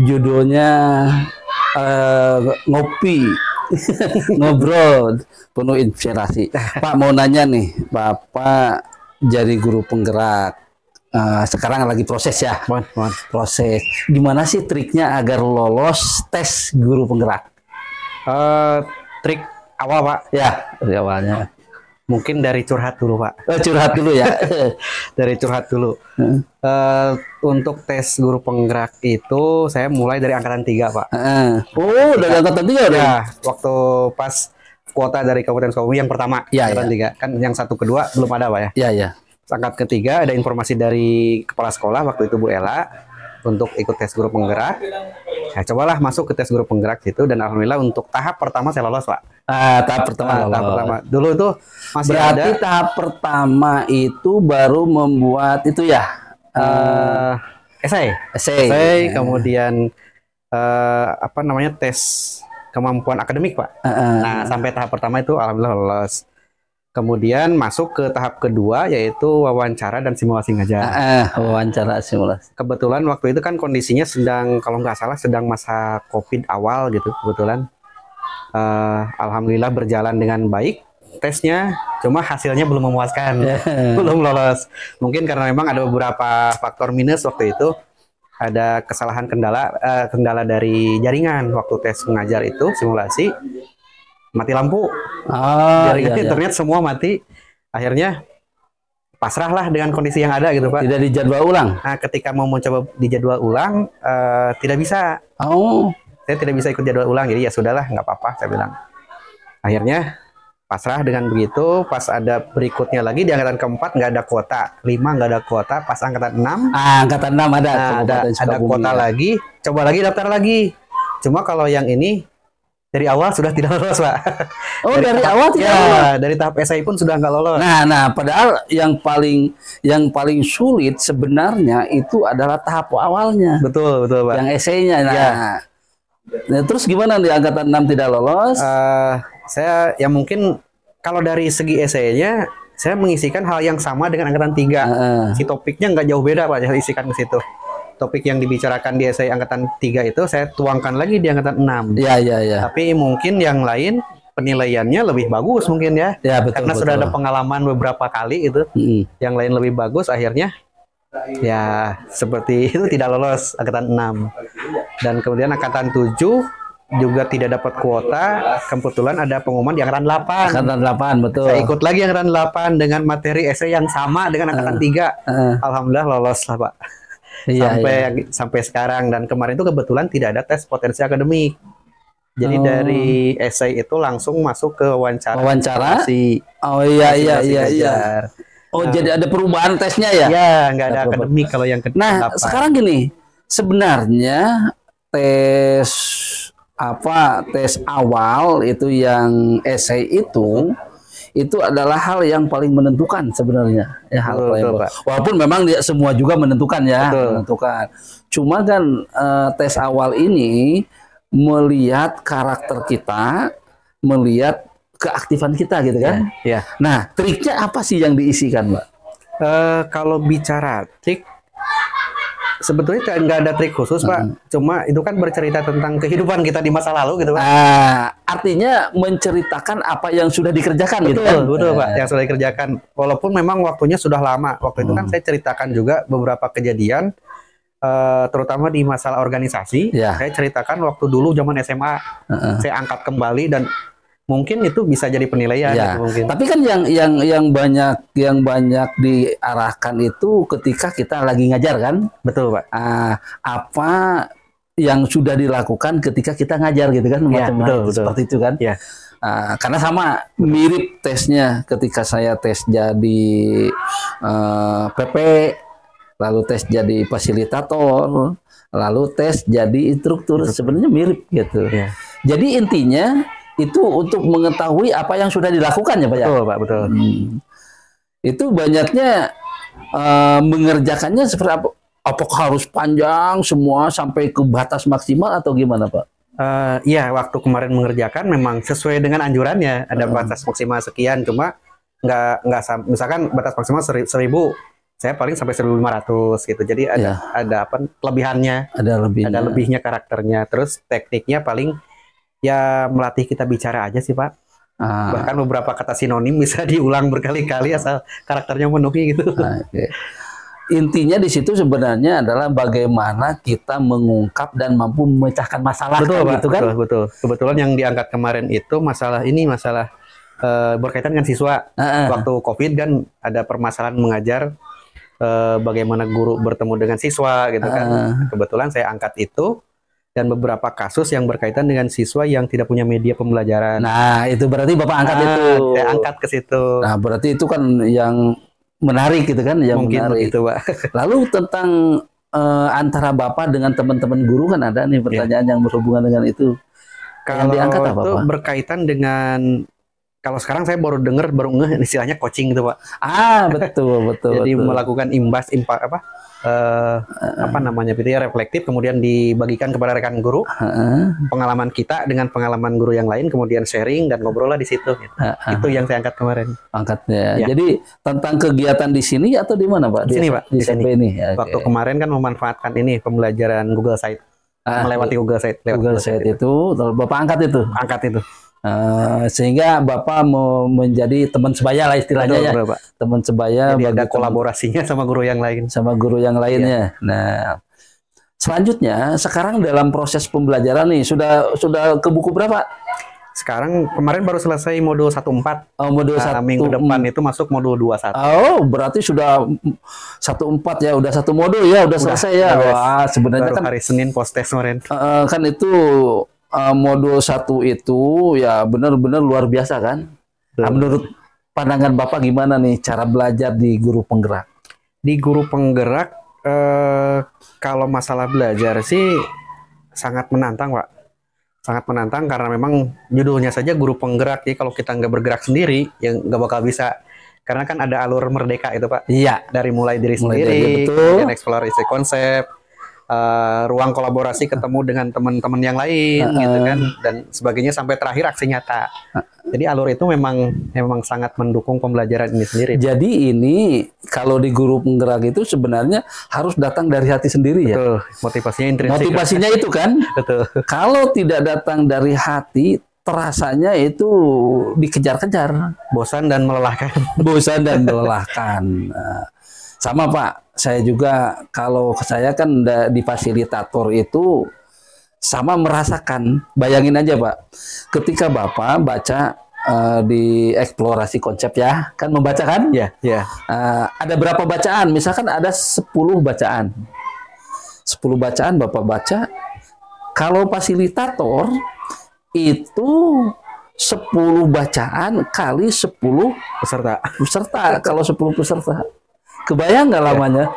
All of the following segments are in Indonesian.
Judulnya ngopi, ngobrol, penuh inspirasi. Pak mau nanya nih, Bapak jadi guru penggerak. Sekarang lagi proses ya, proses. Gimana sih triknya agar lolos tes guru penggerak? Trik awal Pak, Ya, dari awalnya. mungkin dari curhat dulu Pak. Curhat dulu ya. Dari curhat dulu. Untuk tes guru penggerak itu saya mulai dari angkatan 3 Pak. Oh, dari angkatan 3 udah? Ya, waktu pas kuota dari Kabupaten Sukabumi yang pertama, Ya, angkatan 3. Kan yang 1 kedua belum ada Pak ya. Ya, ya. Angkat ketiga ada informasi dari kepala sekolah waktu itu Bu Ella untuk ikut tes guru penggerak. Ya, cobalah masuk ke tes guru penggerak itu dan alhamdulillah untuk tahap pertama saya lolos Pak. Tahap pertama. Tahap pertama. Dulu itu masih Berarti ada tahap pertama itu baru membuat itu ya? esai, kemudian apa namanya tes kemampuan akademik Pak. Nah sampai tahap pertama itu alhamdulillah lolos. Kemudian masuk ke tahap kedua yaitu wawancara dan simulasi ngajar. Wawancara simulasi. Kebetulan waktu itu kan kondisinya sedang, kalau nggak salah sedang masa COVID awal gitu kebetulan. Alhamdulillah berjalan dengan baik tesnya, cuma hasilnya belum memuaskan, belum lolos. Mungkin karena memang ada beberapa faktor minus waktu itu. Ada kesalahan kendala dari jaringan waktu tes mengajar itu simulasi. Mati lampu, jaringan internet semua mati. Akhirnya pasrahlah dengan kondisi yang ada gitu Pak. Tidak dijadwal ulang. Nah, ketika mau mencoba dijadwal ulang, tidak bisa. Saya tidak bisa ikut jadwal ulang, jadi ya sudahlah, nggak apa-apa saya bilang. Akhirnya pasrah dengan begitu. Pas ada berikutnya lagi di angkatan keempat nggak ada kuota, 5 nggak ada kuota. Pas angkatan 6, angkatan 6 ada. Ada kuota lagi. Coba lagi daftar lagi. Cuma kalau yang ini dari awal sudah tidak lolos Pak. Dari awal tidak lolos. Dari tahap esai pun sudah nggak lolos. Nah, padahal yang paling sulit sebenarnya itu adalah tahap awalnya. Betul Pak. Yang esainya. Nah, terus gimana di angkatan 6 tidak lolos? Saya ya mungkin kalau dari segi esainya saya mengisikan hal yang sama dengan angkatan 3. Si topiknya nggak jauh beda Pak, saya isikan ke situ. Topik yang dibicarakan di esai angkatan 3 itu saya tuangkan lagi di angkatan 6. Ya. Tapi mungkin yang lain penilaiannya lebih bagus mungkin ya. Betul, karena sudah ada pengalaman beberapa kali itu. Yang lain lebih bagus, akhirnya ya seperti itu tidak lolos angkatan 6. Dan kemudian angkatan 7 juga tidak dapat kuota. Kebetulan ada pengumuman di angkatan 8. Angkatan 8, betul. Saya ikut lagi angkatan 8 dengan materi esai yang sama dengan angkatan 3. Alhamdulillah lolos lah Pak. Sampai sekarang. Dan kemarin itu kebetulan tidak ada tes potensi akademik. Jadi dari esai itu langsung masuk ke wawancara. Iya. Jadi ada perubahan tesnya ya? Ya, nggak ada akademik kalau yang kedua. Nah, sekarang gini, sebenarnya tes awal itu yang esai itu adalah hal yang paling menentukan sebenarnya ya, walaupun memang semua juga menentukan ya. Menentukan. Cuma kan tes awal ini melihat karakter kita, melihat keaktifan kita gitu kan. Nah, triknya apa sih yang diisikan Mbak? Kalau bicara trik, sebetulnya nggak ada trik khusus Pak. Cuma itu kan bercerita tentang kehidupan kita di masa lalu gitu Pak. Artinya menceritakan apa yang sudah dikerjakan gitu kan? Betul Pak, yang sudah dikerjakan. Walaupun memang waktunya sudah lama. Waktu itu kan saya ceritakan juga beberapa kejadian, terutama di masalah organisasi. Saya ceritakan waktu dulu zaman SMA. Saya angkat kembali dan mungkin itu bisa jadi penilaian. Mungkin. Tapi kan yang banyak diarahkan itu ketika kita lagi ngajar kan? Betul Pak. Apa yang sudah dilakukan ketika kita ngajar gitu kan? Betul. Seperti itu kan? Karena sama mirip tesnya ketika saya tes jadi PP, lalu tes jadi fasilitator, lalu tes jadi instruktur. Sebenarnya mirip gitu. Jadi intinya itu untuk mengetahui apa yang sudah dilakukan ya Pak ya? Betul Pak, betul. Itu banyaknya mengerjakannya seperti apa? Apakah harus panjang semua sampai ke batas maksimal atau gimana Pak? Iya, waktu kemarin mengerjakan memang sesuai dengan anjurannya. Ada batas maksimal sekian, cuma nggak misalkan batas maksimal 1000. saya paling sampai 1.500 gitu. Jadi ada apa kelebihannya? Ada lebihnya karakternya. Terus tekniknya paling ya melatih kita bicara aja sih, Pak. Bahkan beberapa kata sinonim bisa diulang berkali-kali asal karakternya memenuhi gitu. Okay. Intinya di situ sebenarnya adalah bagaimana kita mengungkap dan mampu memecahkan masalah. Betul, Pak, gitu kan? Betul. Kebetulan yang diangkat kemarin itu masalah berkaitan dengan siswa. Waktu COVID kan ada permasalahan mengajar, bagaimana guru bertemu dengan siswa gitu kan. Kebetulan saya angkat itu dan beberapa kasus yang berkaitan dengan siswa yang tidak punya media pembelajaran. Nah, itu berarti Bapak angkat itu. Saya angkat ke situ. Nah, berarti itu kan yang menarik gitu kan, yang mungkin menarik. Begitu, Pak. Lalu tentang antara Bapak dengan teman-teman guru kan ada nih pertanyaan yang berhubungan dengan itu. Kalau yang diangkat apa, itu Pak? Berkaitan dengan kalau sekarang saya baru ngeh istilahnya coaching gitu, Pak. Betul. Jadi melakukan apa namanya gitu ya, reflektif, kemudian dibagikan kepada rekan guru. Pengalaman kita dengan pengalaman guru yang lain, kemudian sharing dan ngobrol lah di situ. Gitu. Itu yang saya angkat kemarin. Angkatnya. Ya. Jadi tentang kegiatan di sini atau di mana, Pak? Di sini, Pak. Di SMP ini. Waktu kemarin kan memanfaatkan ini pembelajaran Google Site. Melewati Google Site. Google Site itu, Bapak angkat itu? Angkat itu. Sehingga Bapak mau menjadi teman sebaya lah istilahnya. Betul, Pak. Teman sebaya. Jadi ada kolaborasinya sama guru yang lain. Sama guru yang lainnya. Nah, selanjutnya sekarang dalam proses pembelajaran nih sudah ke buku berapa? Sekarang kemarin baru selesai modul 1.4. Modul 1. Minggu depan itu masuk modul 2.1. Berarti sudah 1.4 ya, udah satu modul ya, udah selesai ya. Wah, sebenarnya baru kan hari Senin post test kemarin. Kan itu modul 1 itu ya benar-benar luar biasa kan. Nah, menurut pandangan Bapak gimana nih cara belajar di guru penggerak? Di guru penggerak kalau masalah belajar sih sangat menantang, Pak. Sangat menantang karena memang judulnya saja guru penggerak. Jadi kalau kita nggak bergerak sendiri ya nggak bakal bisa. Karena kan ada alur merdeka itu, Pak. Iya. Dari mulai diri sendiri, kemudian eksplorasi konsep, ruang kolaborasi, ketemu dengan teman-teman yang lain gitu kan, dan sebagainya sampai terakhir aksi nyata. Jadi alur itu memang sangat mendukung pembelajaran ini sendiri. Jadi ini kalau di guru penggerak itu sebenarnya harus datang dari hati sendiri. Betul. Ya. Motivasinya intrinsik. Motivasinya itu kan. Betul. Kalau tidak datang dari hati, terasanya itu dikejar-kejar, bosan dan melelahkan. Bosan dan melelahkan. Sama, Pak. Saya juga kalau saya kan di fasilitator itu sama merasakan. Bayangin aja, Pak. Ketika Bapak baca di eksplorasi konsep ya, kan membaca kan? Ya. Ada berapa bacaan? Misalkan ada 10 bacaan. 10 bacaan Bapak baca. Kalau fasilitator itu 10 bacaan kali 10 peserta. Kalau 10 peserta. Kebayang nggak lamanya?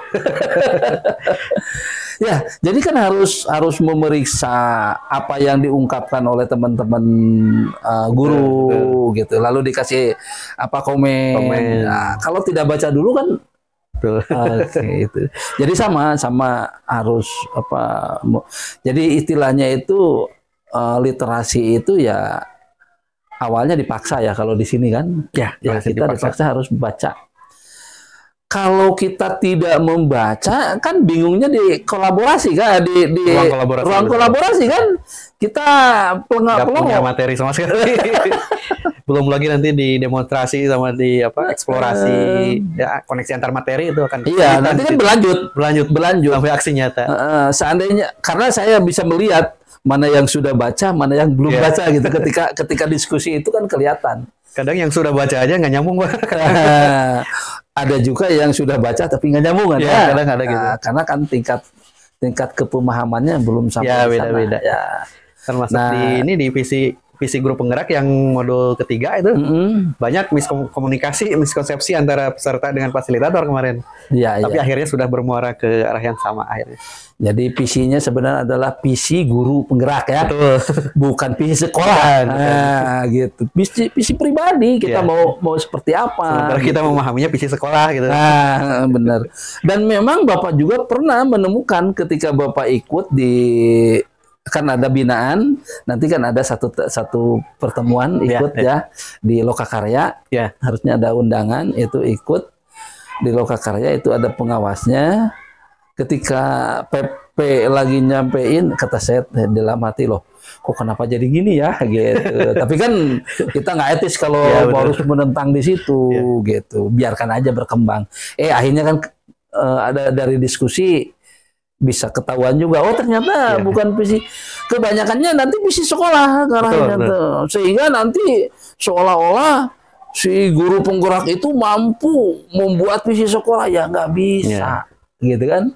Ya, jadi kan harus memeriksa apa yang diungkapkan oleh teman-teman guru gitu. Lalu dikasih komen. Nah, kalau tidak baca dulu kan itu. Jadi sama harus jadi istilahnya itu literasi itu ya awalnya dipaksa ya kalau di sini kan. Ya kita dipaksa harus baca. Kalau kita tidak membaca kan bingungnya di kolaborasi kan di ruang kolaborasi kan kita nggak punya materi sama sekali. Belum lagi nanti di demonstrasi sama di eksplorasi ya, koneksi antar materi itu akan nanti kan berlanjut sampai aksi nyata. Seandainya karena saya bisa melihat mana yang sudah baca, mana yang belum baca gitu ketika diskusi itu kan kelihatan. Kadang yang sudah baca aja nggak nyambung, Pak. Ada juga yang sudah baca tapi nggak nyambung kan? Ya, kadang ada gitu. Karena kan tingkat kepemahamannya belum sampai ya, beda-beda. Ya. Termasuk di visi guru penggerak yang modul ketiga itu banyak miskonsepsi antara peserta dengan fasilitator kemarin. Tapi akhirnya sudah bermuara ke arah yang sama akhirnya. Jadi visinya sebenarnya adalah visi guru penggerak ya. Betul. Bukan visi sekolah. Gitu. Visi pribadi kita mau seperti apa. Sementara kita memahaminya visi sekolah gitu. Benar. Dan memang Bapak juga pernah menemukan ketika Bapak ikut kan ada binaan, nanti kan ada satu pertemuan ikut ya di Lokakarya. Harusnya ada undangan itu ikut. Di Lokakarya itu ada pengawasnya. Ketika PP lagi nyampein, kata saya dalam hati, loh, kok kenapa jadi gini ya, gitu. Tapi kan kita nggak etis kalau harus menentang di situ, gitu. Biarkan aja berkembang. Akhirnya kan ada dari diskusi bisa ketahuan juga, oh ternyata bukan visi, kebanyakannya nanti visi sekolah karena sehingga nanti seolah-olah si guru penggerak itu mampu membuat visi sekolah, ya nggak bisa, gitu kan.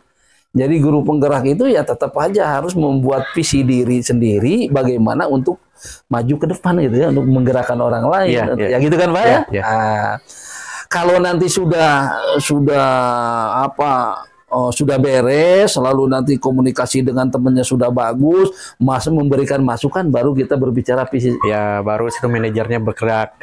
Jadi guru penggerak itu ya tetap aja harus membuat visi diri sendiri bagaimana untuk maju ke depan gitu ya, untuk menggerakkan orang lain, ya gitu kan Pak ya. Nah, kalau nanti sudah beres, lalu nanti komunikasi dengan temannya sudah bagus, memberikan masukan, baru kita berbicara visi. Ya baru situ manajernya bergerak.